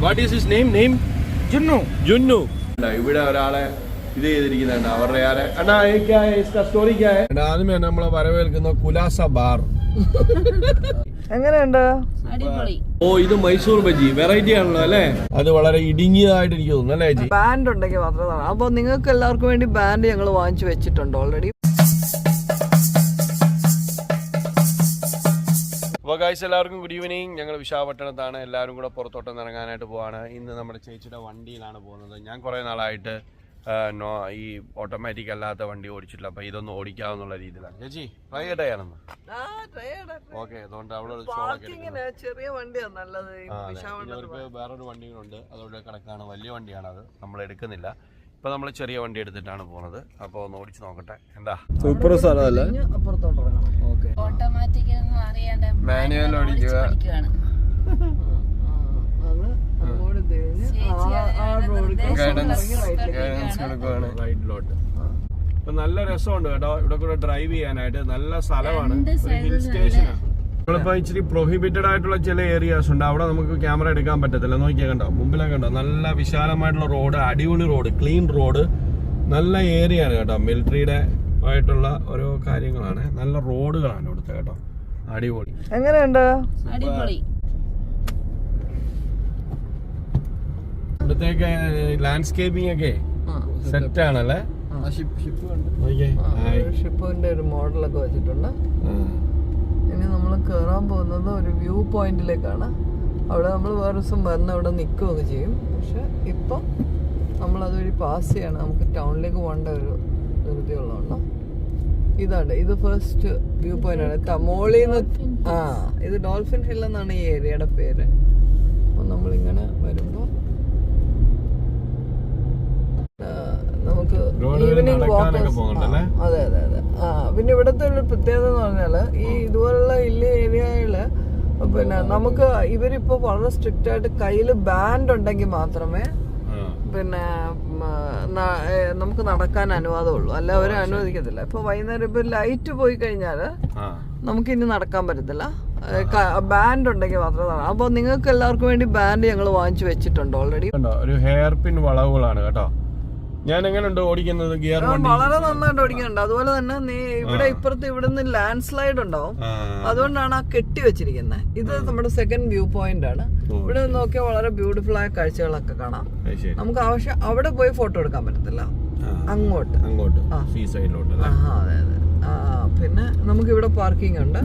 What is his name? Junnu. ഇവിടെ ഒരാളെ ഇത് ചെയ്തിരിക്കുന്നുണ്ട് അവരുടെ ആദ്യമേ നമ്മളെ വരവേൽക്കുന്ന കുലാസ ബാർ. എങ്ങനെയുണ്ട്? ഓ, ഇത് മൈസൂർ ബജി വെറൈറ്റി ആണല്ലോ അല്ലേ? അത് വളരെ ഇടുങ്ങിയതായിട്ട് എനിക്ക് തോന്നുന്നു അല്ലേ ജി? ബാൻഡ് ഉണ്ടെങ്കിൽ മാത്രമേ. അപ്പൊ നിങ്ങൾക്ക് എല്ലാവർക്കും വേണ്ടി ബാൻഡ് ഞങ്ങൾ വാങ്ങിച്ചു വെച്ചിട്ടുണ്ട് ഓൾറെഡി. അപ്പോൾ ഗൈസ് എല്ലാവർക്കും ഗുഡ് ഈവനിങ്. ഞങ്ങൾ വിശാഖപട്ടണത്താണ്. എല്ലാവരും കൂടെ പുറത്തോട്ടൊന്ന് ഇറങ്ങാനായിട്ട് പോവാണ്. ഇന്ന് നമ്മുടെ ചേച്ചിയുടെ വണ്ടിയിലാണ് പോകുന്നത്. ഞാൻ കുറേ നാളായിട്ട് ഈ ഓട്ടോമാറ്റിക് അല്ലാത്ത വണ്ടി ഓടിച്ചിട്ടില്ല. അപ്പോൾ ഇതൊന്ന് ഓടിക്കാവുന്നുള്ള രീതിയിലാണ്. ചേച്ചി ട്രൈ ചെയ്യട്ടെയാണെന്ന്. ഓക്കെ, അതുകൊണ്ട് അവിടെ ചെറിയ വണ്ടിയാണ് നല്ലത്. ഇവർക്ക് വേറൊരു വണ്ടികളുണ്ട്, അതോടെ കിടക്കാണ്. വലിയ വണ്ടിയാണ്, അത് നമ്മൾ എടുക്കുന്നില്ല. ഇപ്പൊ നമ്മൾ ചെറിയ വണ്ടി എടുത്തിട്ടാണ് പോകുന്നത്. അപ്പൊ ഒന്ന് ഓടിച്ചു നോക്കട്ടെ. എന്താ സൂപ്പർ സ്ഥലമല്ലേ? മാനുവൽ ഓടിക്കുക. ഗൈഡൻസ് കൊടുക്കുവാണ് റൈഡിലോട്ട്. ഇപ്പൊ നല്ല രസമുണ്ട് കേട്ടോ ഇവിടെ കൂടെ ഡ്രൈവ് ചെയ്യാനായിട്ട്. നല്ല സ്ഥലമാണ്, ഹിൽ സ്റ്റേഷനാണ്. നമ്മളിപ്പോ ഇച്ചിരി പ്രൊഹിബിറ്റഡ് ആയിട്ടുള്ള ചില ഏരിയാസ് ഉണ്ട്, അവിടെ നമുക്ക് ക്യാമറ എടുക്കാൻ പറ്റത്തില്ല. നോക്കിയാൽ കണ്ടോ, മുമ്പിലെ കണ്ടോ, നല്ല വിശാലമായിട്ടുള്ള റോഡ്, അടിപൊളി റോഡ്, ക്ലീൻ റോഡ്, നല്ല ഏരിയ ആണ് കേട്ടോ. മിലിറ്ററിയുടെ ആയിട്ടുള്ള ഓരോ കാര്യങ്ങളാണ്, നല്ല റോഡുകളാണ് ഇവിടുത്തെ കേട്ടോ. അടിപൊളി. എങ്ങനെയുണ്ട്? ഇവിടത്തേക്ക് ലാൻഡ്സ്കേപ്പിംഗ് ഒക്കെ സെറ്റ് ആണല്ലേ? ഷിപ്പിന്റെ ഒരു മോഡലൊക്കെ വെച്ചിട്ടുണ്ട്. ഇനി നമ്മൾ കയറാൻ പോകുന്നത് ഒരു വ്യൂ പോയിന്റിലേക്കാണ്. അവിടെ നമ്മൾ വേറെ ദിവസം വന്ന് അവിടെ നിൽക്കുകയൊക്കെ ചെയ്യും. പക്ഷെ ഇപ്പം നമ്മൾ അതുവഴി പാസ് ചെയ്യണം. നമുക്ക് ടൗണിലേക്ക് പോകേണ്ട ഒരു ധൃതിയുള്ളതുകൊണ്ട് ഇതാണ്. ഇത് ഫസ്റ്റ് വ്യൂ പോയിന്റ് ആണ്. തമോളിന്ന് ഇത് ഡോൾഫിൻ ഹിൽ എന്നാണ് ഈ ഏരിയയുടെ പേര്. അപ്പം നമ്മളിങ്ങനെ വരുമ്പോൾ നമുക്ക് ഈവനിങ് വാക്ക്. അതെ അതെ അതെ. പിന്നെ ഇവിടുത്തെ ഒരു പ്രത്യേകത എന്ന് പറഞ്ഞാല് ഈ ഇതുപോലുള്ള ഹിൽ ഏരിയയില് പിന്നെ നമുക്ക് ഇവരിപ്പോ വളരെ സ്ട്രിക്റ്റ് ആയിട്ട് കയ്യില് ബാൻഡ് ഉണ്ടെങ്കിൽ മാത്രമേ പിന്നെ നമുക്ക് നടക്കാൻ അനുവാദമുള്ളൂ, അല്ല അവരെ അനുവദിക്കത്തില്ല. ഇപ്പൊ വൈകുന്നേരം ഇപ്പൊ ലൈറ്റ് പോയി കഴിഞ്ഞാല് നമുക്ക് ഇനി നടക്കാൻ പറ്റത്തില്ല. ബാൻഡ് ഉണ്ടെങ്കിൽ മാത്രമേ. അപ്പൊ നിങ്ങൾക്ക് എല്ലാവർക്കും വേണ്ടി ബാൻഡ് ഞങ്ങൾ വാങ്ങിച്ചു വെച്ചിട്ടുണ്ട് ഓൾറെഡി. ഒരു ഹെയർ പിൻ വളവുകളാണ് കേട്ടോ. ഞാൻ എങ്ങനെയുണ്ട് ഓടിക്കുന്നത്? ഗിയർ വളരെ നന്നായിട്ട് ഓടിക്കുന്നുണ്ട്. അതുപോലെ തന്നെ ഇവിടെ ഇപ്പുറത്ത് ഇവിടുന്ന് ലാൻഡ് സ്ലൈഡ് ഉണ്ടാവും, അതുകൊണ്ടാണ് ആ കെട്ടി വെച്ചിരിക്കുന്നത്. ഇത് നമ്മുടെ സെക്കൻഡ് വ്യൂ പോയിന്റ് ആണ്. ഇവിടെ നോക്കിയാൽ വളരെ ബ്യൂട്ടിഫുൾ ആയ കാഴ്ചകളൊക്കെ കാണാം. നമുക്ക് ആവശ്യം അവിടെ പോയി ഫോട്ടോ എടുക്കാൻ പറ്റത്തില്ല, അങ്ങോട്ട് അതെ അതെ. പിന്നെ നമുക്ക് ഇവിടെ പാർക്കിംഗ് ഉണ്ട്.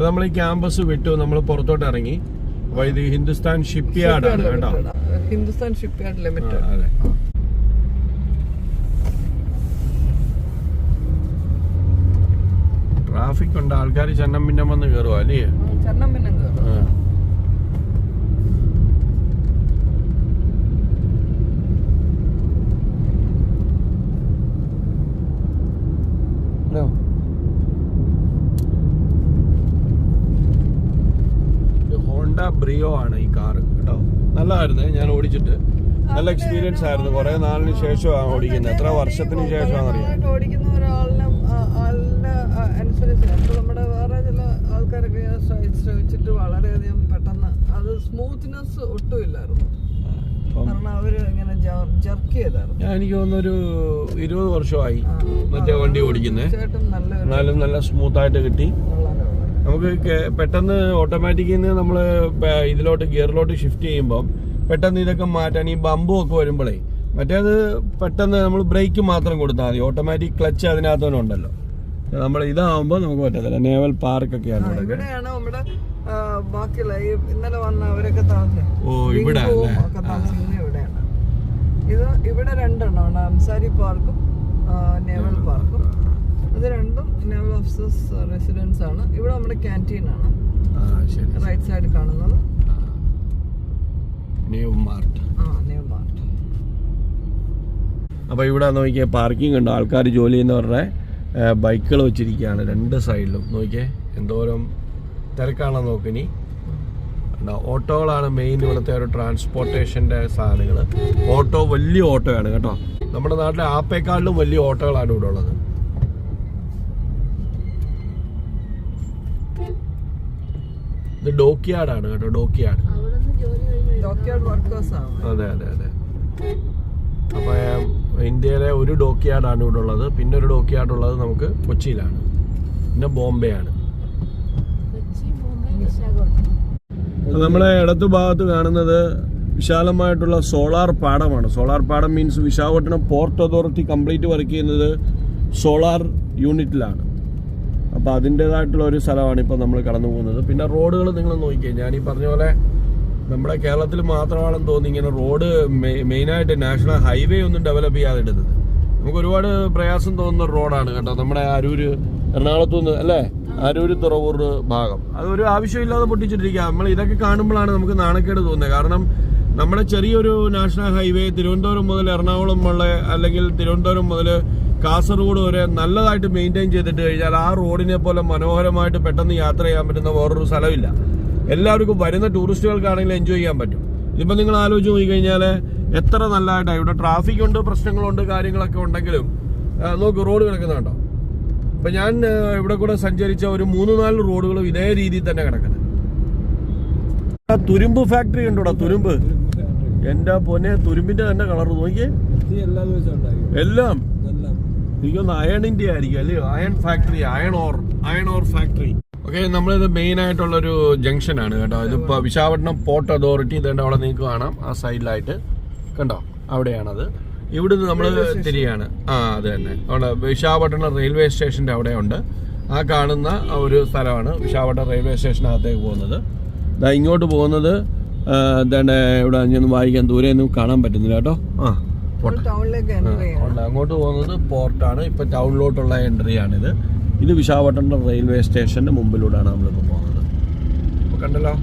നമ്മൾ ഈ ക്യാമ്പസ് വിട്ടു, നമ്മൾ പുറത്തോട്ട് ഇറങ്ങി. ഇത് ഹിന്ദുസ്ഥാൻ ഷിപ്പ് യാർഡ് ആണ് കേട്ടോ. Hindustan ship yard limited. അതെ. ട്രാഫിക് ഉണ്ട്, ആൾക്കാർ ചന്നം പിന്നം വന്ന് കയറുക അല്ലേ? ചന്നം പിന്നം കയറും. ഹോണ്ട ബ്രിയോ ആണ് ഈ കാർ കേട്ടോ. നല്ലതായിരുന്നു, ഞാൻ ഓടിച്ചിട്ട് നല്ല എക്സ്പീരിയൻസ് ആയിരുന്നു. കുറെ നാളിന് ശേഷമാണ് ഓടിക്കുന്നത്. എത്ര വർഷത്തിന് ശേഷമാണെന്നറിയാം. ഓടിക്കുന്ന ഒരാളിനെ അനുസരിച്ച് അപ്പോൾ നമ്മുടെ വേറെ ചില ആൾക്കാരൊക്കെ ശ്രമിച്ചിട്ട് വളരെയധികം പെട്ടെന്ന് അത് സ്മൂത്ത്നെസ് ഒട്ടുമില്ലായിരുന്നു. കാരണം അവര് ഇങ്ങനെ ജർക്ക് ചെയ്തായിരുന്നു. എനിക്ക് തോന്നുന്നൊരു 20 വർഷമായി മറ്റേ വണ്ടി ഓടിക്കുന്നത്. എന്നാലും നല്ല സ്മൂത്ത് ആയിട്ട് കിട്ടി. നമുക്ക് പെട്ടെന്ന് ഓട്ടോമാറ്റിക്കിൽ നിന്ന് നമ്മൾ ഇതിലോട്ട് ഗിയറിലോട്ട് ഷിഫ്റ്റ് ചെയ്യുമ്പോൾ പെട്ടെന്ന് ഇതൊക്കെ മാറ്റാൻ ഈ ബമ്പും ഒക്കെ വരുമ്പോഴേ, മറ്റേത് പെട്ടെന്ന് നമ്മൾ ബ്രേക്ക് മാത്രം കൊടുത്താൽ മതി. ഓട്ടോമാറ്റിക് ക്ലച്ച് അതിനകത്ത് തന്നെ ഉണ്ടല്ലോ. നമ്മൾ ഇതാവുമ്പോൾ നമുക്ക് പറ്റത്തില്ല. നേവൽ പാർക്കൊക്കെയാണ് ഇവിടെയാണ് നമ്മുടെ ബാക്കിയുള്ള ഇന്നലെ വന്ന അവരൊക്കെ താമസിക്കുന്നത്. ഓ, ഇവിടെ ഇവിടെയാണ്. ഇത് ഇവിടെ രണ്ടെണ്ണമാണ്, അൻസാരി പാർക്കും നേവൽ പാർക്കും. ഇത് രണ്ടും നേവൽ ഓഫീസേഴ്സ് റെസിഡൻസ് ആണ്. ഇവിടെ നമ്മുടെ ക്യാൻറ്റീൻ ആണ് റൈറ്റ് സൈഡ് കാണുന്നത്. അപ്പോൾ ഇവിടെ നോക്കിയാൽ പാർക്കിംഗ് ഉണ്ട്. ആൾക്കാർ ജോലി ചെയ്യുന്നവരുടെ ബൈക്കുകൾ വെച്ചിരിക്കുകയാണ് രണ്ട് സൈഡിലും. നോക്കിയേ എന്തോരം തിരക്കാണെന്ന് നോക്കിനി. ഓട്ടോകളാണ് മെയിൻ ഇവിടുത്തെ ഒരു ട്രാൻസ്പോർട്ടേഷൻ്റെ സാധനങ്ങൾ. ഓട്ടോ വലിയ ഓട്ടോയാണ് കേട്ടോ. നമ്മുടെ നാട്ടിലെ ആപ്പേക്കാളിലും വലിയ ഓട്ടോകളാണ് ഇവിടെ ഉള്ളത്. ഇത് ഡോക്യാർഡാണ് കേട്ടോ, ഡോക്യാർഡ്. അതെ അതെ അതെ. അപ്പൊ ഇന്ത്യയിലെ ഒരു ഡോക്യാർഡാണ് ഇവിടെ ഉള്ളത്. പിന്നെ ഒരു ഡോക്യാർഡ് ഉള്ളത് നമുക്ക് കൊച്ചിയിലാണ്, പിന്നെ ബോംബെ ആണ്. നമ്മളെ ഇടതു ഭാഗത്ത് കാണുന്നത് വിശാലമായിട്ടുള്ള സോളാർ പാടമാണ്. സോളാർ പാടം means Visakhapatnam port authority complete work ചെയ്യുന്നത് സോളാർ യൂണിറ്റിലാണ്. അപ്പോൾ അതിൻ്റേതായിട്ടുള്ള ഒരു സ്ഥലമാണ് ഇപ്പോൾ നമ്മൾ കടന്നു പോകുന്നത്. പിന്നെ റോഡുകൾ നിങ്ങൾ നോക്കിക്കേ, ഞാൻ ഈ പറഞ്ഞ പോലെ നമ്മുടെ കേരളത്തിൽ മാത്രമാണെന്ന് തോന്നി ഇങ്ങനെ റോഡ് മെയിനായിട്ട് നാഷണൽ ഹൈവേ ഒന്നും ഡെവലപ്പ് ചെയ്യാതെ ഇടുന്നത്. നമുക്ക് ഒരുപാട് പ്രയാസം തോന്നുന്ന റോഡാണ് കേട്ടോ നമ്മുടെ അരൂര് എറണാകുളത്തു നിന്ന് അല്ലേ, അരൂര് തുറവൂർ ഭാഗം. അതൊരു ആവശ്യമില്ലാതെ പൊട്ടിച്ചിട്ടിരിക്കുക. നമ്മൾ ഇതൊക്കെ കാണുമ്പോഴാണ് നമുക്ക് നാണക്കേട് തോന്നുന്നത്. കാരണം നമ്മുടെ ചെറിയൊരു നാഷണൽ ഹൈവേ തിരുവനന്തപുരം മുതൽ എറണാകുളം വരെ അല്ലെങ്കിൽ തിരുവനന്തപുരം മുതൽ കാസർഗോഡ് വരെ നല്ലതായിട്ട് മെയിൻറ്റെയിൻ ചെയ്തിട്ട് കഴിഞ്ഞാൽ ആ റോഡിനെ പോലെ മനോഹരമായിട്ട് പെട്ടെന്ന് യാത്ര ചെയ്യാൻ പറ്റുന്ന വേറൊരു സ്ഥലമില്ല. എല്ലാവർക്കും വരുന്ന ടൂറിസ്റ്റുകൾക്കാണെങ്കിലും എൻജോയ് ചെയ്യാൻ പറ്റും. ഇതിപ്പോൾ നിങ്ങൾ ആലോചിച്ച് നോക്കി കഴിഞ്ഞാൽ എത്ര നല്ലതായിട്ടാണ് ഇവിടെ. ട്രാഫിക് ഉണ്ട്, പ്രശ്നങ്ങളുണ്ട്, കാര്യങ്ങളൊക്കെ ഉണ്ടെങ്കിലും നോക്ക് റോഡ് കിടക്കുന്ന കണ്ടോ. ഇപ്പം ഞാൻ ഇവിടെ കൂടെ സഞ്ചരിച്ച ഒരു 3-4 റോഡുകളും ഇതേ രീതിയിൽ തന്നെ കിടക്കുന്നത്. തുരുമ്പ് ഫാക്ടറി ഉണ്ടോടാ, തുരുമ്പ്. എന്റെ പൊന്നെ, തുരുമ്പിന്റെ തന്നെ കളർ നോക്കിയേ. എല്ലാം എനിക്കൊന്ന് അയണിന്റെ ആയിരിക്കും അല്ലയോ, iron factory, iron or factory. Okay, നമ്മളിത് മെയിൻ ആയിട്ടുള്ളൊരു ജംഗ്ഷനാണ് കേട്ടോ. ഇതിപ്പോൾ വിശാഖപട്ടണം പോർട്ട് അതോറിറ്റി ഇതേണ്ട അവിടെ നിങ്ങൾക്ക് കാണാം, ആ സൈഡിലായിട്ട് കണ്ടോ, അവിടെയാണത്. ഇവിടുന്ന് നമ്മൾ തിരിയാണ്. അത് തന്നെ അവിടെ വിശാഖപട്ടണം റെയിൽവേ സ്റ്റേഷൻ്റെ അവിടെ ഉണ്ട്. ആ കാണുന്ന ഒരു സ്ഥലമാണ് വിശാഖപട്ടണം റെയിൽവേ സ്റ്റേഷനകത്തേക്ക് പോകുന്നത്. ഇതാ ഇങ്ങോട്ട് പോകുന്നത് എന്താണ് ഇവിടെ ഞാൻ വായിക്കാൻ ദൂരെ ഒന്നും കാണാൻ പറ്റുന്നില്ല കേട്ടോ. അങ്ങോട്ട് പോകുന്നത് പോർട്ടാണ്. ഇപ്പൊ ടൗണിലോട്ടുള്ള എൻട്രി ആണിത്. ഇത് വിശാഖപട്ടണം റെയിൽവേ സ്റ്റേഷന്റെ മുമ്പിലൂടെയാണ് നമ്മളിപ്പോൾ പോകുന്നത്. അപ്പൊ കണ്ടല്ലോ,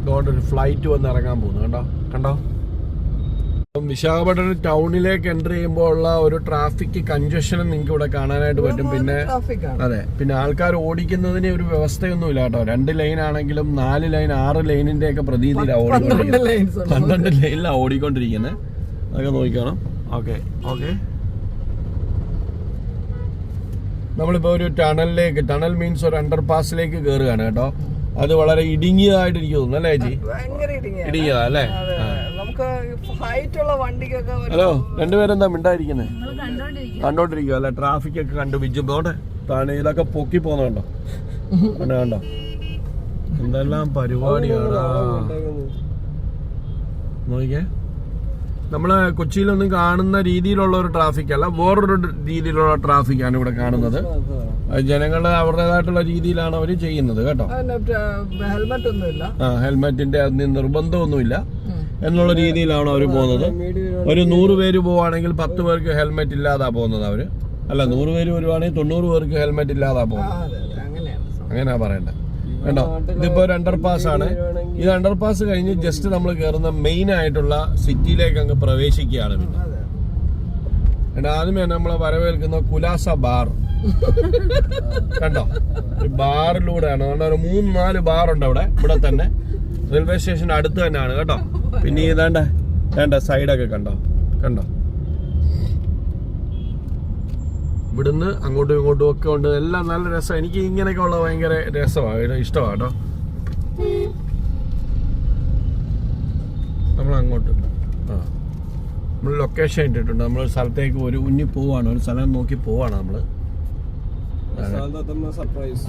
ഇതുകൊണ്ട് ഒരു ഫ്ലൈറ്റ് വന്ന് ഇറങ്ങാൻ പോകുന്നു കണ്ടോ, കണ്ടോ. വിശാഖപട്ടണം ടൗണിലേക്ക് എൻ്റർ ചെയ്യുമ്പോൾ ഉള്ള ഒരു ട്രാഫിക് കൺജഷനും നിങ്ങൾക്ക് ഇവിടെ കാണാനായിട്ട് പറ്റും. പിന്നെ അതെ, പിന്നെ ആൾക്കാർ ഓടിക്കുന്നതിന് ഒരു വ്യവസ്ഥയൊന്നുമില്ല കേട്ടോ. 2 ലൈൻ ആണെങ്കിലും 4 ലൈൻ 6 ലൈനിന്റെ ഒക്കെ പ്രതീതിയിലാണ് ഓടിക്കൊണ്ടിരിക്കുന്നത്. 12 ലൈനിലാണ് ഓടിക്കൊണ്ടിരിക്കുന്നത്. അതൊക്കെ നോക്കിക്കണം. ഓക്കെ ഓക്കെ, നമ്മളിപ്പോൾ ഒരു ടണൽ മീൻസ് ഒരു അണ്ടർപാസിലേക്ക് കയറുകയാണ് കേട്ടോ. അത് വളരെ ഇടുങ്ങിയതായിട്ട് എനിക്ക് തോന്നുന്നു അല്ലേ ചേച്ചി? ഇടുങ്ങിയതാ അല്ലേ? ഹലോ, രണ്ടുപേരെന്താ മിണ്ടായിരിക്കുന്നത്? കണ്ടോണ്ടിരിക്കുക അല്ലെ? ട്രാഫിക് ഒക്കെ കണ്ടു വിജുമ്പോട്ടെ ഇതൊക്കെ പൊക്കി പോകുന്നുണ്ടോ? കണ്ടോ എന്തെല്ലാം പരിപാടിയാണ് നോക്കിയേ. നമ്മള് കൊച്ചിയിലൊന്നും കാണുന്ന രീതിയിലുള്ള ഒരു ട്രാഫിക് അല്ല, വേറൊരു രീതിയിലുള്ള ട്രാഫിക്കാണ് ഇവിടെ കാണുന്നത്. ജനങ്ങള് അവരുടേതായിട്ടുള്ള രീതിയിലാണ് അവർ ചെയ്യുന്നത് കേട്ടോ. ഹെൽമെറ്റിന്റെ അതിന് നിർബന്ധമൊന്നുമില്ല എന്നുള്ള രീതിയിലാണ് അവർ പോകുന്നത്. ഒരു 100 പേര് പോവാണെങ്കിൽ 10 പേർക്ക് ഹെൽമെറ്റ് ഇല്ലാതാ പോകുന്നത് അവര്. അല്ല, 100 പേര് വരുവാണെങ്കിൽ 90 പേർക്ക് ഹെൽമെറ്റ് ഇല്ലാതാ പോകുന്നത്. അങ്ങനെയാ പറയണ്ടത് കേട്ടോ. ഇതിപ്പോ ഒരു അണ്ടർപാസ് ആണ്. ഇത് അണ്ടർപാസ് കഴിഞ്ഞ് ജസ്റ്റ് നമ്മൾ കയറുന്ന മെയിൻ ആയിട്ടുള്ള സിറ്റിയിലേക്ക് അങ്ങ് പ്രവേശിക്കുകയാണ്. പിന്നെ ആദ്യമേ നമ്മളെ വരവേൽക്കുന്ന കുലാസ ബാർ കണ്ടോ. ഒരു ബാറിലൂടെയാണ്. ഒരു 3-4 ബാറുണ്ട് ഇവിടെ തന്നെ. റെയിൽവേ സ്റ്റേഷൻ അടുത്ത് തന്നെയാണ് കേട്ടോ. പിന്നെ വേണ്ട സൈഡൊക്കെ കണ്ടോ. ഇവിടുന്ന് അങ്ങോട്ടും ഇങ്ങോട്ടും ഒക്കെ ഉണ്ട്. എല്ലാം നല്ല രസം. എനിക്ക് ഇങ്ങനെയൊക്കെ ഉള്ള ഭയങ്കര രസമാണ്, ഇഷ്ടമാണ് കേട്ടോ. നമ്മളങ്ങോട്ട് നമ്മൾ ലൊക്കേഷൻ ഇട്ടിട്ടുണ്ട്. നമ്മൾ സ്ഥലത്തേക്ക് ഒരു പോവാണ്, ഒരു സ്ഥലം നോക്കി പോവാണ് നമ്മള്.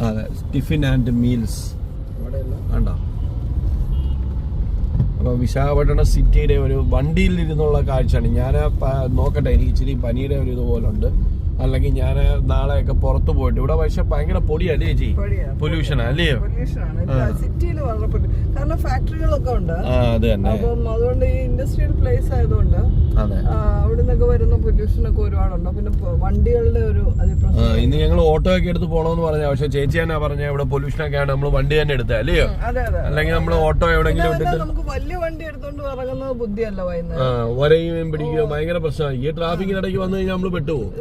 അതെ, ടിഫിൻ ആൻഡ് മീൽസ് കണ്ടോ. അപ്പൊ വിശാഖപട്ടണം സിറ്റിയുടെ ഒരു വണ്ടിയിൽ ഇരുന്നുള്ള കാഴ്ചയാണ്. ഞാൻ നോക്കട്ടെ, എനിക്ക് ഇച്ചിരി പനിയുടെ ഒരു ഇതുപോലെ ഉണ്ട്. അല്ലെങ്കിൽ ഞാൻ നാളെയൊക്കെ പുറത്തു പോയിട്ട്. ഇവിടെ പക്ഷെ ഭയങ്കര പൊടിയല്ലേ ചേച്ചി, പൊല്യൂഷൻ അല്ലയോ? സിറ്റിയിൽ കാരണം ഫാക്ടറികളൊക്കെ ഉണ്ട്. അത് തന്നെ. അപ്പം അതുകൊണ്ട് ഈ ഇൻഡസ്ട്രിയൽ പ്ലേസ് ആയതുകൊണ്ട് അവിടെ നിന്നൊക്കെ വരുന്ന പൊല്യൂഷൻ ഒക്കെ ഒരുപാടുണ്ട്. പിന്നെ വണ്ടികളുടെ ഒരു ഇന്ന് ഞങ്ങൾ ഓട്ടോ ഒക്കെ എടുത്ത് പോകണമെന്ന് പറഞ്ഞ, പക്ഷെ ചേച്ചി തന്നെ പറഞ്ഞ ഇവിടെ പൊല്യൂഷൻ ഒക്കെ ആണ്, നമ്മൾ വണ്ടി തന്നെ എടുത്തത് അല്ലയോ? അല്ലെങ്കിൽ നമ്മൾ ഓട്ടോ എവിടെയെങ്കിലും ഇട്ടിട്ട് നമുക്ക് വലിയ വണ്ടി എടുത്തോണ്ട് ഇറങ്ങുന്നത് ബുദ്ധിയല്ല. വരയും പിടിക്കുക ഭയങ്കര പ്രശ്നമാണ്. ഈ ട്രാഫിക്കിനിടയ്ക്ക് വന്നു കഴിഞ്ഞാൽ നമ്മൾ പെട്ടുപോകും.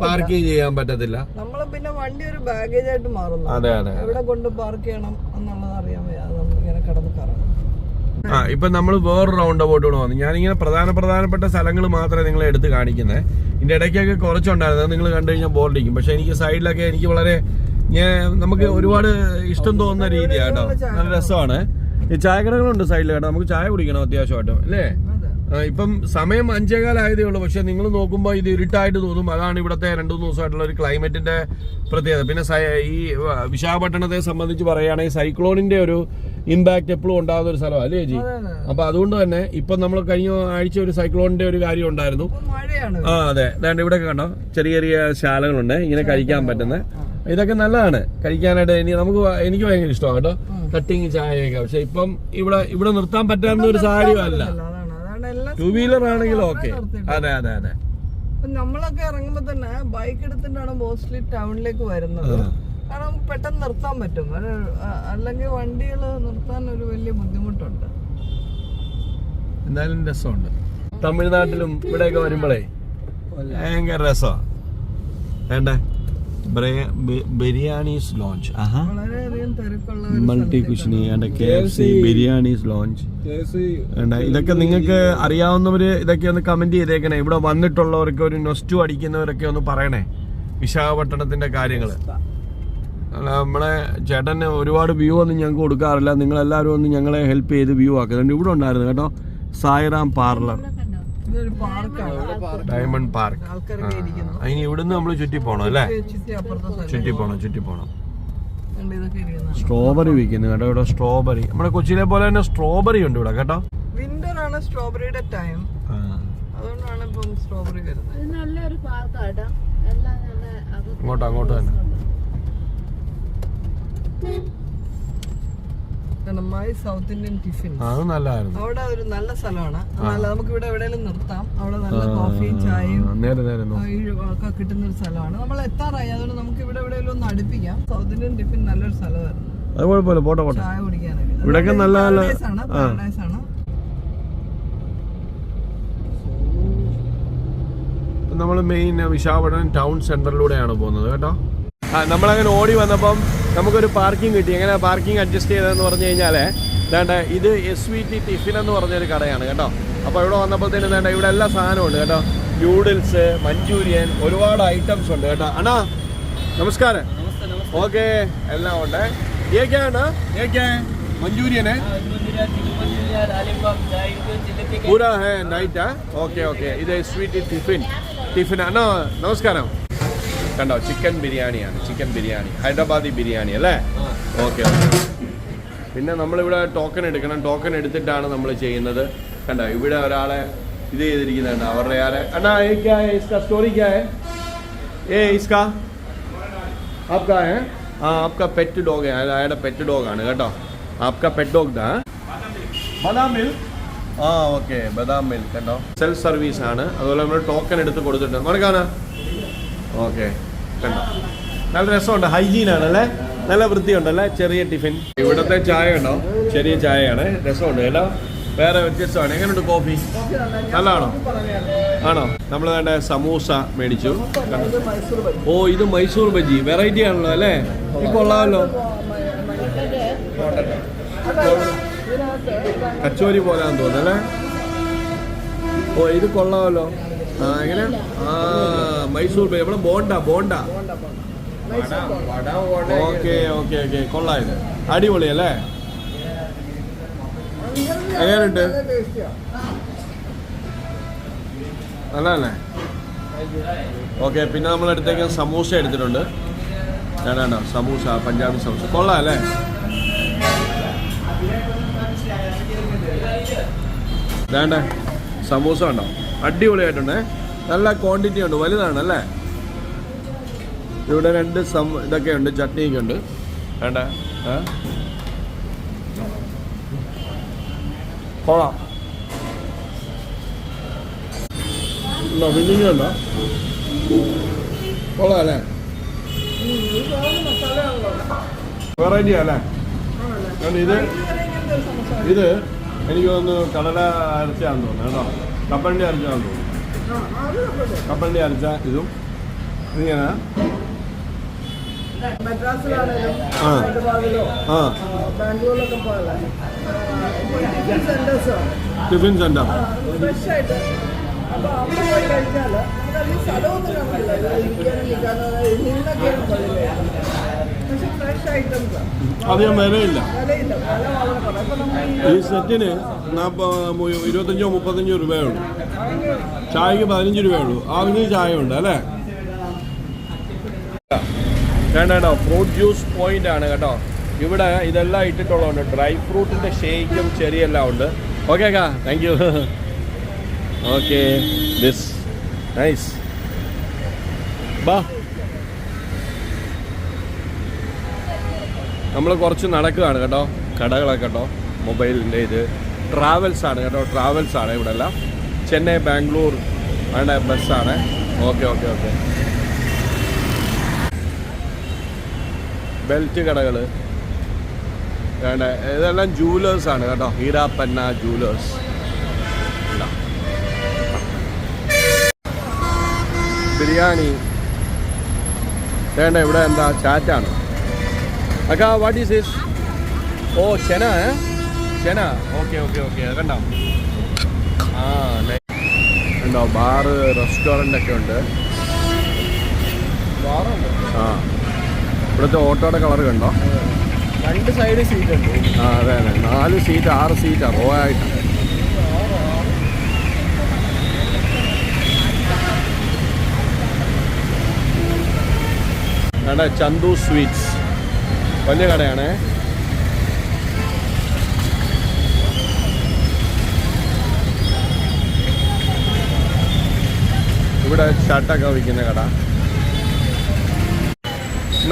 പാർക്ക് ചെയ്യാൻ പറ്റത്തില്ല. നമ്മള് പിന്നെ വണ്ടി ഒരു ബാഗേജ് ആയിട്ട് മാറുന്നു. അതെ അതെ, എവിടെ കൊണ്ട് പാർക്ക് ചെയ്യണം എന്നുള്ളത് അറിയാൻ നമ്മൾ ഇങ്ങനെ കിടന്ന് കറങ്ങും. ഇപ്പൊ നമ്മൾ വേറെ റൗണ്ട് അബൌട്ട് കൂടെ വന്നു. ഞാനിങ്ങനെ പ്രധാനപ്പെട്ട സ്ഥലങ്ങൾ മാത്രമേ നിങ്ങളെ എടുത്ത് കാണിക്കുന്നത്. ഇതിന്റെ ഇടയ്ക്കൊക്കെ കുറച്ചുണ്ടായിരുന്നത് നിങ്ങൾ കണ്ടു കഴിഞ്ഞാൽ ബോർഡിക്കും. പക്ഷെ എനിക്ക് സൈഡിലൊക്കെ എനിക്ക് വളരെ നമുക്ക് ഒരുപാട് ഇഷ്ടം തോന്നുന്ന രീതിയാണ് കേട്ടോ. നല്ല രസമാണ്. ഈ ചായക്കടകളുണ്ട് സൈഡിൽ കേട്ടോ. നമുക്ക് ചായ കുടിക്കണം അത്യാവശ്യമായിട്ടും അല്ലേ. ഇപ്പം സമയം 5:15 ആയതേ ഉള്ളൂ. പക്ഷെ നിങ്ങൾ നോക്കുമ്പോൾ ഇത് ഇരുട്ടായിട്ട് തോന്നും. അതാണ് ഇവിടുത്തെ 2-3 ദിവസമായിട്ടുള്ള ഒരു ക്ലൈമറ്റിന്റെ പ്രത്യേകത. പിന്നെ ഈ വിശാഖപട്ടണത്തെ സംബന്ധിച്ച് പറയുകയാണെങ്കിൽ സൈക്ലോണിന്റെ ഒരു ഇമ്പാക്ട് എപ്പോഴും ഉണ്ടാകുന്ന ഒരു സ്ഥലമാണ് അല്ലേ ചേച്ചി. അപ്പൊ അതുകൊണ്ട് തന്നെ ഇപ്പൊ നമ്മൾ കഴിഞ്ഞ ആഴ്ച ഒരു സൈക്ലോണിന്റെ ഒരു കാര്യം ഉണ്ടായിരുന്നു. അതെ, അതാണ്ട് ഇവിടെ കണ്ടോ ചെറിയ ചെറിയ ശാലകളുണ്ട് ഇങ്ങനെ കഴിക്കാൻ പറ്റുന്ന. ഇതൊക്കെ നല്ലതാണ് കഴിക്കാനായിട്ട്. എനിക്ക് ഭയങ്കര ഇഷ്ടമാണ് കേട്ടോ കട്ടിങ് ചായയൊക്കെ. പക്ഷെ ഇപ്പം ഇവിടെ നിർത്താൻ പറ്റാവുന്ന ഒരു സാഹചര്യമല്ല. 2 വീലർ ആണെങ്കിലും ഓക്കെ. അതെ അതെ അതെ. നമ്മളൊക്കെ ഇറങ്ങുമ്പോ തന്നെ ബൈക്ക് എടുത്തിട്ടാണ് മോസ്റ്റ്ലി ടൗണിലേക്ക് വരുന്നത്. കാരണം പെട്ടെന്ന് നിർത്താൻ പറ്റും. അല്ലെങ്കിൽ വണ്ടികൾ നിർത്താൻ ഒരു വലിയ ബുദ്ധിമുട്ടുണ്ട്. എന്തായാലും രസമുണ്ട്. തമിഴ്നാട്ടിലും ഇവിടെയൊക്കെ വരുമ്പോഴേ ഭയങ്കര രസമാണ്. വേണ്ടേ biryanis lounge, multi cuisine, KFC biryanis lounge. ഇതൊക്കെ നിങ്ങൾക്ക് അറിയാവുന്നവര് ഇതൊക്കെ ഒന്ന് കമന്റ് ചെയ്തേക്കണേ. ഇവിടെ വന്നിട്ടുള്ളവർക്ക് ഒരു നൊസ്റ്റു അടിക്കുന്നവരൊക്കെ ഒന്ന് പറയണേ വിശാഖപട്ടണത്തിന്റെ കാര്യങ്ങള്. നമ്മളെ ചേട്ടന് ഒരുപാട് വ്യൂ ഒന്നും ഞങ്ങൾക്ക് കൊടുക്കാറില്ല. നിങ്ങളെല്ലാവരും ഒന്ന് ഞങ്ങളെ ഹെൽപ്പ് ചെയ്ത് വ്യൂ ആക്കുന്നുണ്ട്. ഇവിടെ ഉണ്ടായിരുന്നു കേട്ടോ സായിറാം പാർലർ, ഡയമണ്ട് പാർക്ക്. അതിന് ഇവിടുന്ന് നമ്മൾ ചുറ്റി പോണം അല്ലേ. ചുറ്റി പോണം. സ്ട്രോബെറി വിൽക്കുന്നു കേട്ടോ ഇവിടെ. സ്ട്രോബെറി നമ്മുടെ കൊച്ചിയിലെ പോലെ തന്നെ സ്ട്രോബെറി ഉണ്ട് ഇവിടെ കേട്ടോ. വിന്റർ ആണ് സ്ട്രോബെറിയുടെ ടൈം. അതുകൊണ്ടാണ് ഇപ്പം സ്ട്രോബെറി വരുന്നത്. നല്ലൊരു പാർക്കാട്ടോ. അങ്ങോട്ട് തന്നെ മൈ സൗത്ത് ഇന്ത്യൻ ടിഫിൻ. അത് നല്ലതായിരുന്നു. അവിടെ ഒരു നല്ല സ്ഥലമാണ്. നമുക്ക് ഇവിടെ എവിടെയെങ്കിലും നിർത്താം. അവിടെ നല്ല കോഫിയും ചായയും ഒക്കെ കിട്ടുന്ന ഒരു സ്ഥലമാണ്. നമ്മൾ എത്താറായി. അതുകൊണ്ട് നമുക്ക് ഇവിടെ എവിടെയെങ്കിലും ഒന്ന് അടുപ്പിക്കാം. സൗത്ത് ഇന്ത്യൻ ടിഫിൻ നല്ലൊരു സ്ഥലമായിരുന്നു. അത് കുഴപ്പമില്ല, പോട്ടെ ചായ കുടിക്കാനൊക്കെ. ഇവിടെയൊക്കെ നല്ല പാരഡൈസ് ആണ്. നമ്മൾ മെയിൻ വിശാഖപട്ടണം ടൗൺ സെന്ററിലൂടെയാണ് പോകുന്നത് കേട്ടോ. നമ്മളങ്ങനെ ഓടി വന്നപ്പം നമുക്കൊരു പാർക്കിംഗ് കിട്ടി. എങ്ങനെ പാർക്കിംഗ് അഡ്ജസ്റ്റ് ചെയ്തതെന്ന് പറഞ്ഞു കഴിഞ്ഞാൽ ഇത് SVT ടിഫിൻ എന്ന് പറഞ്ഞൊരു കടയാണ് കേട്ടോ. അപ്പോൾ ഇവിടെ വന്നപ്പോഴത്തേനും ഇവിടെ എല്ലാ സാധനവും ഉണ്ട് കേട്ടോ. ന്യൂഡിൽസ്, മഞ്ചൂരിയൻ, ഒരുപാട് ഐറ്റംസ് ഉണ്ട് കേട്ടോ. അണ്ണാ നമസ്കാരം. ഓക്കെ, എല്ലാം ഉണ്ട്. मंचूरियन है पूरा है नाइट है. ഓക്കെ ഇത് സ്വീറ്റ് ടിഫിൻ അണ്ണാ നമസ്കാരം. കണ്ടോ ചിക്കൻ ബിരിയാണിയാണ്. ചിക്കൻ ബിരിയാണി ഹൈദരാബാദി ബിരിയാണി അല്ലേ. ഓക്കെ. പിന്നെ നമ്മളിവിടെ ടോക്കൺ എടുക്കണം. ടോക്കൺ എടുത്തിട്ടാണ് നമ്മൾ ചെയ്യുന്നത്. കണ്ടോ ഇവിടെ ഒരാളെ ഇത് ചെയ്തിരിക്കുന്നുണ്ട്. അവരുടെ ആരെ അണ്ണാ क्या है इसका स्टोरी क्या है ये इसका आपका है. हाँ आपका पेट डॉग है. അയാളുടെ പെറ്റ് ഡോഗ് ആണ് കേട്ടോ. आपका पेट डॉग था ബദാം മിൽക്ക്. ആ ഓക്കെ ബദാം മിൽക്ക് കണ്ടോ. സെൽഫ് സർവീസ് ആണ്. അതുപോലെ നമ്മൾ ടോക്കൺ എടുത്ത് കൊടുത്തിട്ടുണ്ട്. നടക്കാനാ. ഓക്കെ കണ്ടോ നല്ല രസമുണ്ട്. ഹൈജീൻ ആണല്ലേ. നല്ല വൃത്തിയുണ്ടല്ലേ. ചെറിയ ടിഫിൻ. ഇവിടുത്തെ ചായ ഉണ്ടോ ചെറിയ ചായയാണ്. രസമുണ്ട് കേട്ടോ. വേറെ വ്യത്യസ്തമാണ്. എങ്ങനെയുണ്ട് കോഫി? നല്ലതാണോ? ആണോ? നമ്മൾ വേണ്ട സമൂസ മേടിച്ചു. ഓ ഇത് മൈസൂർ ബജി വെറൈറ്റി ആണല്ലോ അല്ലേ. ഇത് കൊള്ളാമല്ലോ. കച്ചോരി പോലാന്ന് തോന്നുന്നല്ലേ. ഓ ഇത് കൊള്ളാമല്ലോ. ആ എങ്ങനെ മൈസൂർ ബജി. ഇവിടെ ബോണ്ട ഓക്കെ കൊള്ളാം. ഇത് അടിപൊളി അല്ലേ. എങ്ങനെയുണ്ട്? നല്ലതല്ലേ. ഓക്കെ പിന്നെ നമ്മളെടുത്തേക്ക് സമൂസ എടുത്തിട്ടുണ്ട്. ഞാനാണോ സമൂസ പഞ്ചാബി സമൂസ കൊള്ളാം അല്ലേ. വേണ്ട സമൂസ ഉണ്ടോ അടിപൊളിയായിട്ടുണ്ട്. നല്ല ക്വാണ്ടിറ്റി ഉണ്ട്. വലുതാണ് അല്ലേ. ഇവിടെ 2 ഇതൊക്കെ ഉണ്ട്. ചട്നിയൊക്കെ ഉണ്ട്. വേണ്ട കൊള്ളാം. ഉണ്ടോ കൊള്ളാം അല്ലേ. വെറൈറ്റി അല്ലേ. ഇത് എനിക്ക് തോന്നുന്നു കടല അരച്ചാന്ന് തോന്നുന്നു കേട്ടോ. കപ്പലിൻ്റെ അരച്ചാന്ന് തോന്നുന്നു. കപ്പലിൻ്റെ അരച്ച ഇതും ഇങ്ങനെ. ടിഫിൻ സെന്റർ ഐറ്റംസ് അധികം വിലയില്ല. വില വളരെ കുറവ്. ഇപ്പൊ നമ്മൾ ഈ സെറ്റിന് 25-35 രൂപയുള്ളൂ. ചായക്ക് 15 രൂപയുള്ളൂ. ആവശ്യം ചായ ഉണ്ട് അല്ലേ? കേട്ടോ, ഫ്രൂട്ട് ജ്യൂസ് പോയിന്റ് ആണ് കേട്ടോ. ഇവിടെ ഇതെല്ലാം ഇട്ടിട്ടുള്ളതുണ്ട്. ഡ്രൈ ഫ്രൂട്ടിന്റെ ഷേക്കും ചെറിയെല്ലാം ഉണ്ട്. ഓക്കെ അക്കാ, thank you. Okay, this nice. ബാ, നമ്മൾ കുറച്ച് നടക്കുകയാണ് കേട്ടോ. കടകളൊക്കെ കേട്ടോ, മൊബൈലിൻ്റെ ഇത് ട്രാവൽസ് ആണ് കേട്ടോ. ട്രാവൽസ് ആണ് ഇവിടെ എല്ലാം. ചെന്നൈ, ബാംഗ്ലൂർ വേണ്ട ബസ്സാണ്. Okay okay okay. ബെൽറ്റ് കടകൾ വേണ്ട, ഇതെല്ലാം ജൂവലേഴ്സ് ആണ് കേട്ടോ. ഹീരാപ്പന്ന ജൂവലേഴ്സ്. ബിരിയാണി വേണ്ട. ഇവിടെ എന്താ ചാറ്റാണ് അക്കാ? What is this? ഓ, ചെന. ചെന. Okay okay okay. കണ്ടോ? ആ, ഉണ്ടോ? ബാറ്, റെസ്റ്റോറൻ്റ് ഒക്കെ ഉണ്ട്. ആ, ഇവിടുത്തെ ഓട്ടോയുടെ കളർ കണ്ടോ? 2 സൈഡ് സീറ്റ് ഉണ്ട്. ആ, അതെ അതെ. 4 സീറ്റ് 6 സീറ്റാണ് റോ ആയിട്ട്. വേണ്ട, ചന്തു സ്വീറ്റ്സ് വലിയ കടയാണേ. ഇവിടെ ഷർട്ടൊക്കെ വിൽക്കുന്ന കട.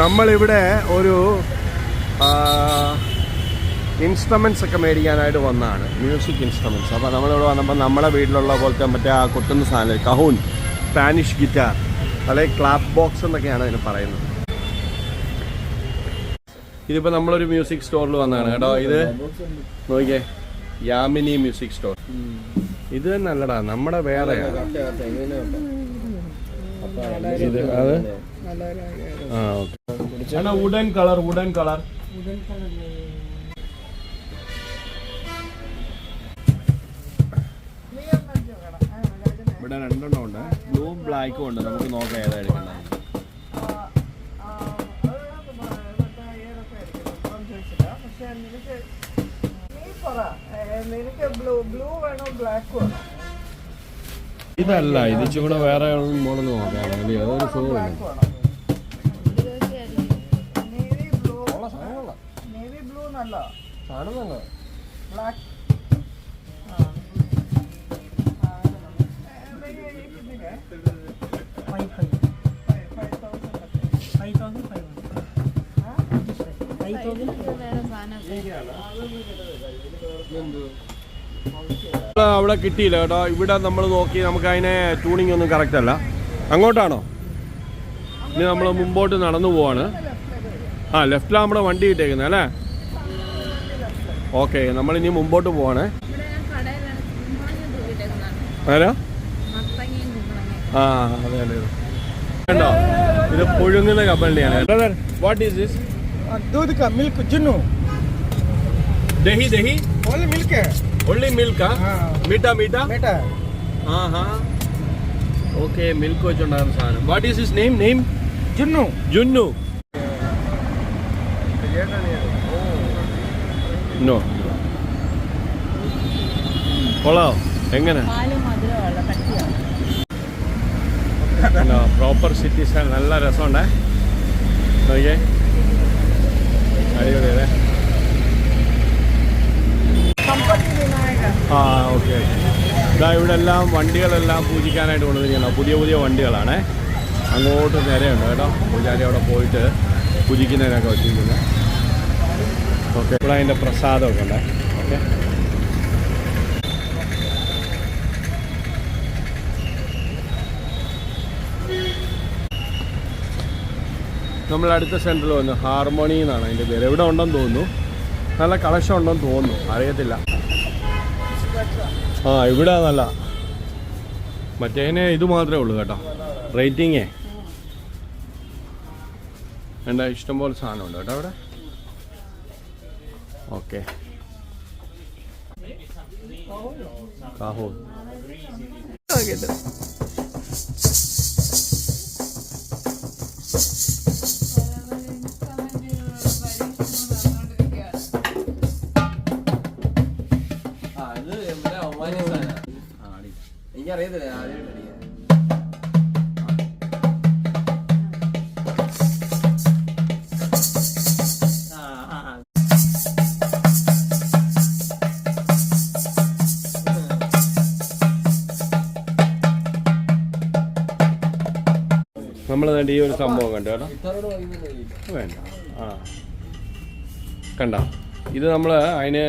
നമ്മളിവിടെ ഒരു ഇൻസ്ട്രുമെൻറ്റ്സ് ഒക്കെ മേടിക്കാനായിട്ട് വന്നതാണ്, മ്യൂസിക് ഇൻസ്ട്രുമെൻറ്റ്സ്. അപ്പോൾ നമ്മളിവിടെ വന്നപ്പോൾ നമ്മളെ വീട്ടിലുള്ള പോലത്തെ മറ്റേ ആ കൊട്ടുന്ന സാധനം, കഹൂൻ, സ്പാനിഷ് ഗിറ്റാർ അല്ലെങ്കിൽ ക്ലാപ്പ് ബോക്സ് എന്നൊക്കെയാണ് അതിന് പറയുന്നത്. ഇതിപ്പോൾ നമ്മളൊരു മ്യൂസിക് സ്റ്റോറിൽ വന്നതാണ് കേട്ടോ. ഇത് നോക്കിയേ, യാമിനി മ്യൂസിക് സ്റ്റോർ. ഇത് നല്ലടാ, നമ്മുടെ വേറെയാണ് ഇത്. അത് ആ, okay. Wooden colour, wooden colour. ഇവിടെ 2 എണ്ണം ഉണ്ട്, ബ്ലൂ ബ്ലാക്കും ഉണ്ട്. നമുക്ക് നോക്കാം ഏതാ എടുക്കേണ്ടത്. ഇതല്ല, ഇത് ചൂടെ വേറെ മോഡൽ നോക്കാം. അതൊരു സുഖമില്ല. അവിടെ കിട്ടിയില്ല കേട്ടോ. ഇവിടെ നമ്മൾ നോക്കി, നമുക്ക് അതിനെ ട്യൂണിങ് ഒന്നും കറക്റ്റ് അല്ല. അങ്ങോട്ടാണോ? ഇനി നമ്മൾ മുമ്പോട്ട് നടന്നു പോവാണ്. ആ, ലെഫ്റ്റിലാണ് നമ്മുടെ വണ്ടി ഇട്ടേക്കുന്നത് അല്ലേ? ഓക്കെ, നമ്മളിനി മുമ്പോട്ട് പോവാണ്. ആരാ? ആ, അതെ അതെ. കണ്ടോ, ഇത് പുഴുങ്ങുന്ന കപ്പലിൻ്റെയാണ്. Brother, what is this? दूध का मिल्क जुन्नू. दही दही ओनली मिल्क है. Only milk. मीठा मीठा बेटा. हाँ हाँ. ओके, मिल्क വെച്ചുണ്ടാകുന്ന സാധനം. What is his name? Name junnu. Junnu. No. കൊള്ളാം. എങ്ങനെ? പ്രോപ്പർ സിറ്റീസ്. നല്ല രസമുണ്ടേ. ഓക്കെ, അടിപൊളിയല്ലേ? ആ, ഓക്കെ. ഇതാ ഇവിടെ എല്ലാം വണ്ടികളെല്ലാം പൂജിക്കാനായിട്ട് കൊണ്ടുവന്നിരിക്കണം. പുതിയ പുതിയ വണ്ടികളാണേ. അങ്ങോട്ട് നേരെയുണ്ട് കേട്ടോ. പൂജാരി അവിടെ പോയിട്ട് പൂജിക്കുന്നതിനൊക്കെ വെച്ചിരിക്കുന്നത്. ഓക്കെ, ഇവിടെ അതിൻ്റെ പ്രസാദമൊക്കെ ഉണ്ടേ. ഓക്കെ, നമ്മൾ അടുത്ത സെൻറ്ററിൽ വന്നു. ഹാർമോണി എന്നാണ് അതിൻ്റെ പേര്. എവിടെ ഉണ്ടെന്ന് തോന്നുന്നു. നല്ല കളക്ഷൻ ഉണ്ടെന്ന് തോന്നുന്നു, അറിയത്തില്ല. ആ, ഇവിടെ നല്ല മറ്റേനെ ഇത് മാത്രമേ ഉള്ളൂ കേട്ടോ. റേറ്റിങ്ങേ വേണ്ട, ഇഷ്ടംപോലെ സാധനമുണ്ട് കേട്ടോ അവിടെ. ഓക്കെ, കാഹൂർ. നമ്മൾ ഈ ഒരു സംഭവം കണ്ടു കേട്ടോ. വേണ്ട ആ കണ്ട, ഇത് നമ്മൾ അതിന്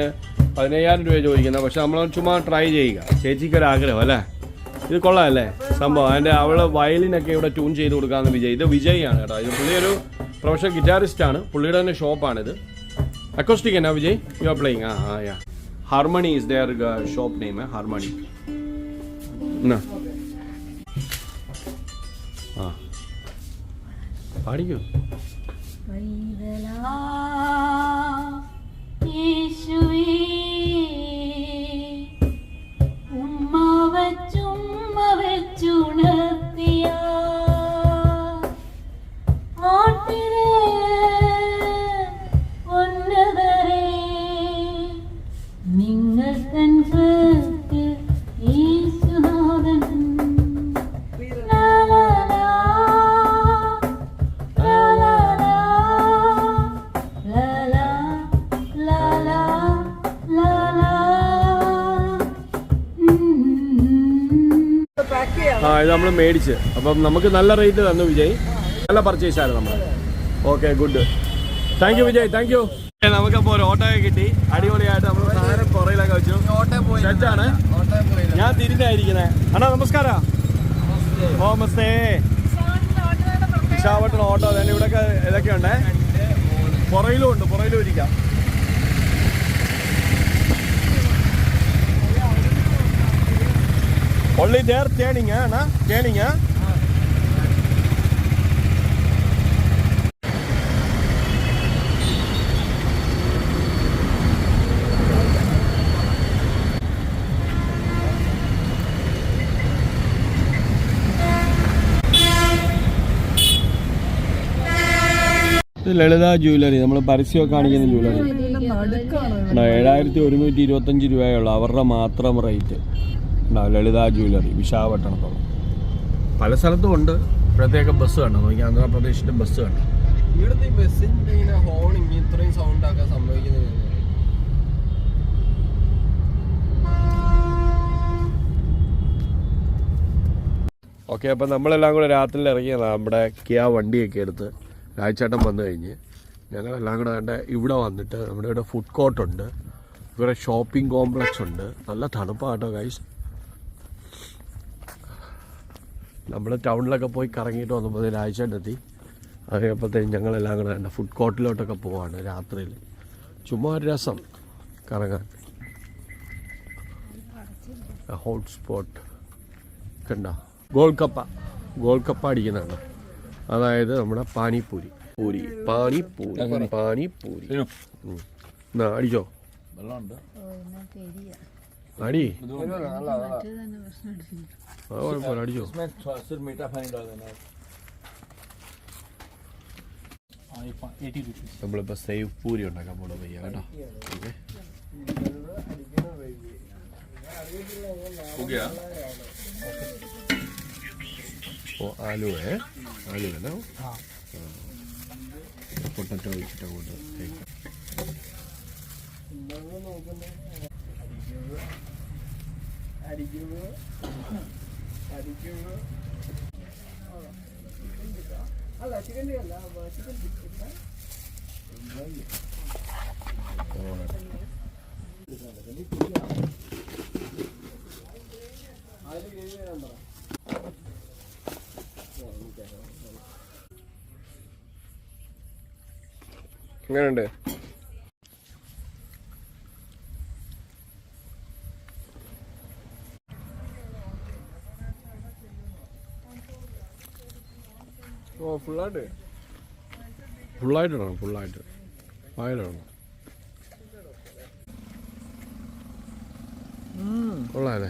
15,000 രൂപ ചോദിക്കുന്നത്. പക്ഷെ നമ്മൾ ചുമ്മാ ട്രൈ ചെയ്യുക, ചേച്ചിക്കൊരാഗ്രഹം അല്ലേ. ഇത് കൊള്ളാമല്ലേ സംഭവം. അതിൻ്റെ അവൾ വയലിനൊക്കെ ഇവിടെ ട്യൂൺ ചെയ്ത് കൊടുക്കാമെന്ന് വിജയ്. ഇത് വിജയ് ആണ് കേട്ടോ. ഇത് പുള്ളി ഒരു പ്രൊഫഷണൽ ഗിറ്റാറിസ്റ്റ് ആണ്. പുള്ളിയുടെ തന്നെ ഷോപ്പാണിത്. അക്കോസ്റ്റിക് എന്നാ വിജയ് യു ആർ പ്ലേയിങ്? ആ yeah, harmony is there shop name. Harmony. ആ പാടിക്കോ. ആ ഇത് നമ്മൾ മേടിച്ച്, അപ്പം നമുക്ക് നല്ല റേറ്റ് തന്നു വിജയ്. നല്ല പർച്ചേസ് ആയിരുന്നു നമ്മൾ. Okay good, thank you Vijay, thank you. നമുക്കപ്പോൾ ഒരു ഓട്ടോയെ കിട്ടി. അടിപൊളിയായിട്ട് നമ്മൾ സാധനം പുറയിലൊക്കെ വെച്ചു. സെറ്റാണ്. ഞാൻ തിരിഞ്ഞായിരിക്കുന്നത്. അണ്ണാ നമസ്കാരം. നമസ്തേ. വിശാഖപട്ടണം ഓട്ടോ തന്നെ. ഇവിടെയൊക്കെ ഇതൊക്കെ ഉണ്ടേ. പുറയിലും ഉണ്ട്, പുറയിലും ഇരിക്കാം. Only there turning, na? Turning, Lalitha jewellery. നമ്മൾ പരസ്യമൊക്കെ കാണിക്കുന്ന ജ്വല്ലറി. 7,125 രൂപയുള്ളൂ അവരുടെ മാത്രം റേറ്റ്. ലളിത ജ്വല്ലറി വിശാഖപട്ടണത്തോളം. പല സ്ഥലത്തും ഉണ്ട്. പ്രത്യേക ബസ് കണ്ടോ നോക്കി, ആന്ധ്രാപ്രദേശിന്റെ ബസ് കണ്ടോ. ഇവിടുത്തെ ബസ്സിന്റെ ഇങ്ങനെ ഹോണിങ് ഇത്രയും സൗണ്ട് ആക്കാൻ സംഭവിക്കുന്നത്. ഓക്കെ, അപ്പം നമ്മളെല്ലാം കൂടെ രാത്രിയിൽ ഇറങ്ങിയതാണ്. നമ്മുടെ കിയ വണ്ടിയൊക്കെ എടുത്ത് രാജചേട്ടൻ വന്നു കഴിഞ്ഞ് ഞങ്ങളെല്ലാം കൂടെ കണ്ട ഇവിടെ വന്നിട്ട് നമ്മുടെ ഇവിടെ ഫുഡ് കോർട്ടുണ്ട്, ഇവിടെ ഷോപ്പിംഗ് കോംപ്ലക്സ് ഉണ്ട്. നല്ല തണുപ്പാട്ടോ ഗൈസ്. നമ്മൾ ടൗണിലൊക്കെ പോയി കറങ്ങിയിട്ട് വന്നപ്പോൾ രാജചേട്ടനെത്തി. അത് കഴിഞ്ഞപ്പോഴത്തേക്കും ഞങ്ങളെല്ലാം കൂടെ കണ്ട ഫുഡ് കോർട്ടിലോട്ടൊക്കെ പോവാണ് രാത്രിയിൽ. ചുമ്മാ ഒരു രസം കറങ്ങാൻ. ഹോട്ട് സ്പോട്ട് കണ്ട. ഗോൾക്കപ്പ അടിക്കുന്നതാണ്. അതായത് നമ്മുടെ പാനിപ്പൂരി. പാനിപ്പൂരി എന്നാ അടിച്ചോ. അടി കുഴപ്പമില്ല, അടിച്ചോ. നമ്മളിപ്പോ സേവ് പൂരി ഉണ്ടാക്കാൻ പോണ പയ്യ കേട്ടോ. आलू है ना. പൊട്ടറ്റോ വെച്ചിട്ട് അങ്ങോട്ട് എങ്ങനെയുണ്ട്? ഓ ഫുള്ളായിട്ട് ഇടണം. വായിലിടണം. കൊള്ളാല്ലേ?